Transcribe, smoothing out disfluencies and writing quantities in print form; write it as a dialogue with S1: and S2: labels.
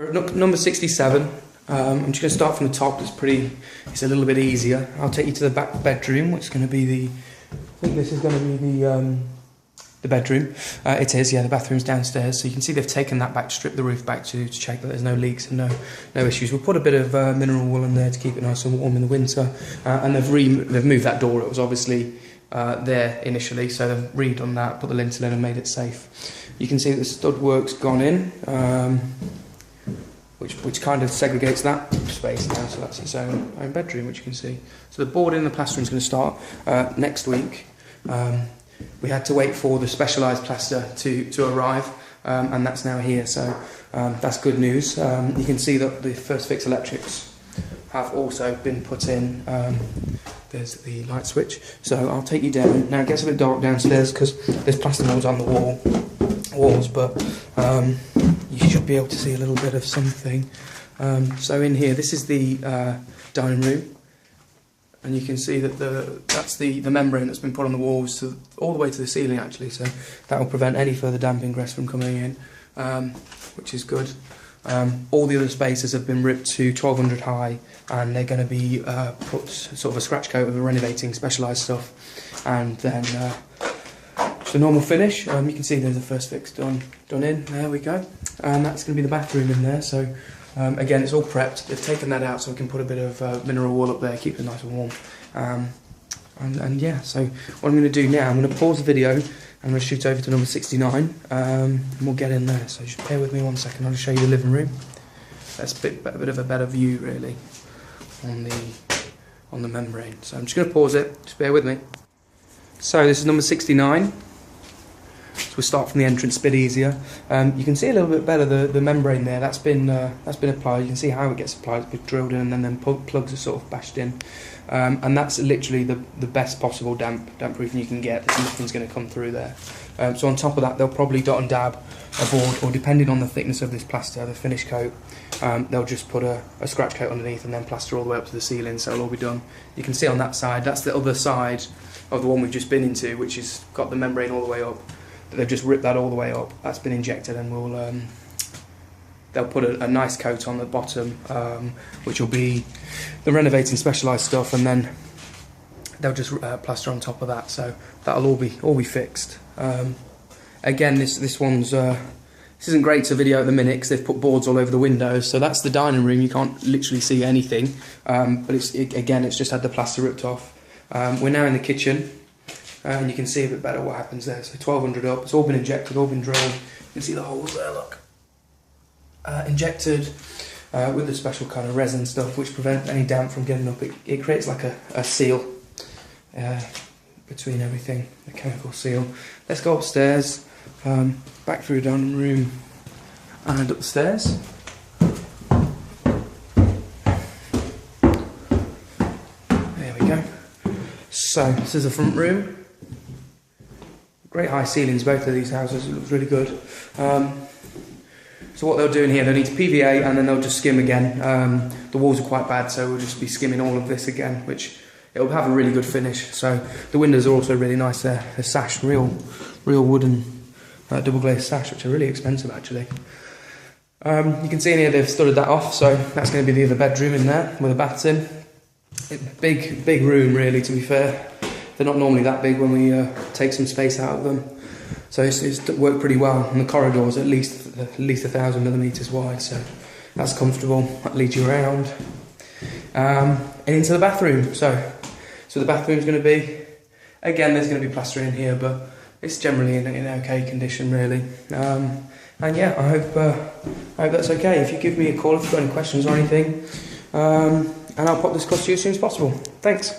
S1: Number 67. I'm just going to start from the top. It's a little bit easier. I'll take you to the back bedroom, which is going to be I think this is going to be the bedroom. It is, yeah, the bathroom's downstairs. So you can see they've taken that back, stripped the roof back to check that there's no leaks and no issues. We'll put a bit of mineral wool in there to keep it nice and warm in the winter. And they've moved that door. It was obviously there initially, so they've redone that, put the lintel in and made it safe. You can see that the stud work's gone in, which kind of segregates that space now, so that's its own bedroom, which you can see. So the boarding and the plastering is going to start next week. We had to wait for the specialised plaster to arrive, and that's now here, so that's good news. You can see that the first fix electrics have also been put in. There's the light switch, so I'll take you down. Now it gets a bit dark downstairs because there's plaster molds on the walls, but you should be able to see a little bit of something. So in here, this is the dining room, and you can see that that's the membrane that's been put on the walls all the way to the ceiling actually, so that will prevent any further damp ingress from coming in, which is good. All the other spaces have been ripped to 1200 high, and they're going to be put sort of a scratch coat of the renovating specialised stuff, and then just a normal finish. You can see there's the first fix done in. There we go, and that's going to be the bathroom in there. So again, it's all prepped. They've taken that out so we can put a bit of mineral wool up there, keep it nice and warm. And yeah, so what I'm going to do now, I'm going to pause the video. I'm going to shoot over to number 69, and we'll get in there. So just bear with me 1 second. I'll just show you the living room. That's a bit of a better view, really, on the membrane. So I'm just going to pause it. Just bear with me. So this is number 69. So we'll start from the entrance, a bit easier. You can see a little bit better the membrane there. That's been applied. You can see how it gets applied. It's been drilled in, and then plugs are sort of bashed in. And that's literally the best possible damp proofing you can get. Nothing's going to come through there. So on top of that, they'll probably dot and dab a board, or depending on the thickness of this plaster, the finish coat, they'll just put a scratch coat underneath and then plaster all the way up to the ceiling, so it'll all be done. You can see on that side, that's the other side of the one we've just been into, which has got the membrane all the way up. They've just ripped that all the way up. That's been injected, and they'll put a nice coat on the bottom, which will be the renovating specialised stuff, and then they'll just plaster on top of that. So that'll all be fixed. Again, this one's this isn't great to video at the minute because they've put boards all over the windows. So that's the dining room. You can't literally see anything, but it's just had the plaster ripped off. We're now in the kitchen. And you can see a bit better what happens there. So 1200 up, it's all been injected, all been drilled. You can see the holes there, look. Injected with the special kind of resin stuff which prevent any damp from getting up. It creates like a seal between everything, a chemical seal. Let's go upstairs, back through the dining room and upstairs. There we go. So this is the front room. Great high ceilings, both of these houses. It looks really good. So what they'll do in here, they'll need to PVA and then they'll just skim again. The walls are quite bad, so we'll just be skimming all of this again, which it'll have a really good finish. So the windows are also really nice. They're sash, real wooden double glazed sash, which are really expensive actually. You can see in here they've studded that off, so that's going to be the other bedroom in there with the baths in. Big room really, to be fair. They're not normally that big when we take some space out of them. So it's worked pretty well, and the corridor's at least 1,000 millimetres wide, so that's comfortable. That leads you around and into the bathroom. So the bathroom's going to be, again, there's going to be plaster in here, but it's generally in okay condition really. And yeah, I hope that's okay. If you give me a call if you've got any questions or anything, and I'll pop this across to you as soon as possible. Thanks.